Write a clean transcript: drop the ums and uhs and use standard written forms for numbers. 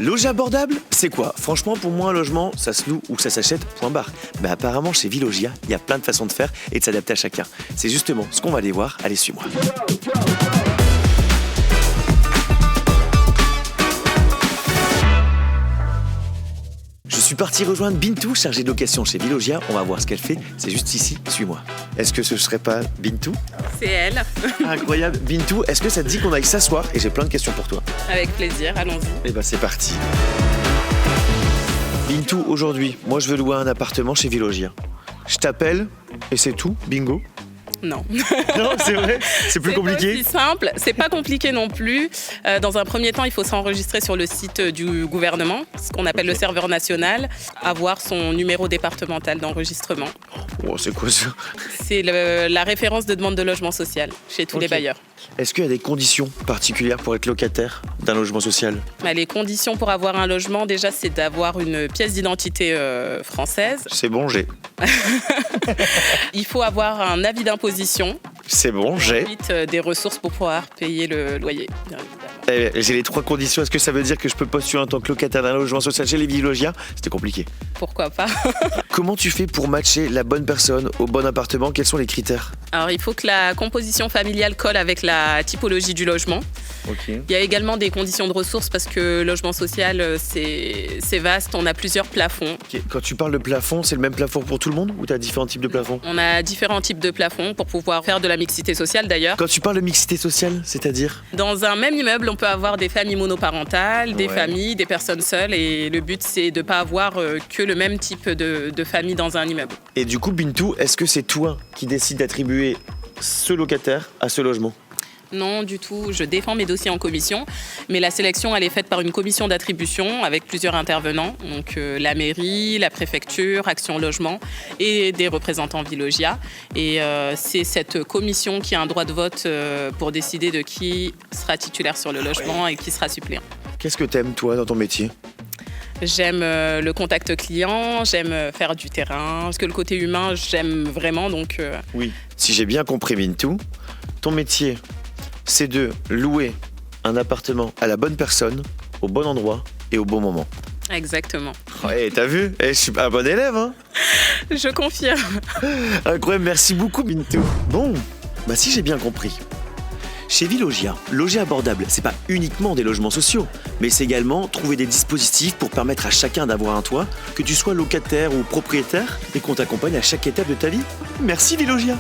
Loger abordable, c'est quoi? Franchement, pour moi, un logement, ça se loue ou ça s'achète, point barre. Mais apparemment, chez Vilogia, il y a plein de façons de faire et de s'adapter à chacun. C'est justement ce qu'on va aller voir. Allez, suis-moi. Je suis parti rejoindre Bintou, chargée de location chez Vilogia. On va voir ce qu'elle fait. C'est juste ici, suis-moi. Est-ce que ce serait pas Bintou? C'est elle. Incroyable. Bintou, est-ce que ça te dit qu'on aille s'asseoir? Et j'ai plein de questions pour toi. Avec plaisir, allons-y. Eh ben c'est parti. Bintou, aujourd'hui, moi je veux louer un appartement chez Vilogia. Je t'appelle et c'est tout, bingo? Non. Non, c'est vrai? C'est plus compliqué? C'est simple, c'est pas compliqué non plus. Dans un premier temps, il faut s'enregistrer sur le site du gouvernement, ce qu'on appelle le serveur national, avoir son numéro départemental d'enregistrement. Oh, c'est quoi ça? C'est la référence de demande de logement social chez tous les bailleurs. Est-ce qu'il y a des conditions particulières pour être locataire d'un logement social? Les conditions pour avoir un logement, déjà, c'est d'avoir une pièce d'identité française. C'est bon, j'ai. Il faut avoir un avis d'imposition. C'est bon, j'ai. Ensuite, des ressources pour pouvoir payer le loyer, bien évidemment. J'ai les 3 conditions. Est-ce que ça veut dire que je peux postuler en tant que locataire d'un logement social chez les Vilogia? C'était compliqué. Pourquoi pas? Comment tu fais pour matcher la bonne personne au bon appartement? Quels sont les critères? Alors, il faut que la composition familiale colle avec la typologie du logement. Ok. Il y a également des conditions de ressources parce que le logement social, c'est vaste. On a plusieurs plafonds. Ok. Quand tu parles de plafond, c'est le même plafond pour tout le monde ou tu as différents types de plafonds? On a différents types de plafonds pour pouvoir faire de la mixité sociale d'ailleurs. Quand tu parles de mixité sociale, c'est-à-dire? Dans un même immeuble, on peut avoir des familles monoparentales, des Ouais. familles, des personnes seules. Et le but, c'est de ne pas avoir que le même type de famille dans un immeuble. Et du coup, Bintou, est-ce que c'est toi qui décides d'attribuer ce locataire à ce logement? Non, du tout. Je défends mes dossiers en commission, mais la sélection, elle est faite par une commission d'attribution avec plusieurs intervenants, donc la mairie, la préfecture, Action Logement et des représentants Vilogia. Et c'est cette commission qui a un droit de vote pour décider de qui sera titulaire sur le logement et qui sera suppléant. Qu'est-ce que t'aimes, toi, dans ton métier? J'aime le contact client, j'aime faire du terrain, parce que le côté humain, j'aime vraiment, donc... Oui. Si j'ai bien compris, Bintou, ton métier, c'est de louer un appartement à la bonne personne, au bon endroit et au bon moment. Exactement. Ouais, t'as vu? Je suis un bon élève, hein? Je confirme. Incroyable, merci beaucoup, Bintou. Bon, si j'ai bien compris. Chez Vilogia, loger abordable, c'est pas uniquement des logements sociaux, mais c'est également trouver des dispositifs pour permettre à chacun d'avoir un toit, que tu sois locataire ou propriétaire, et qu'on t'accompagne à chaque étape de ta vie. Merci Vilogia.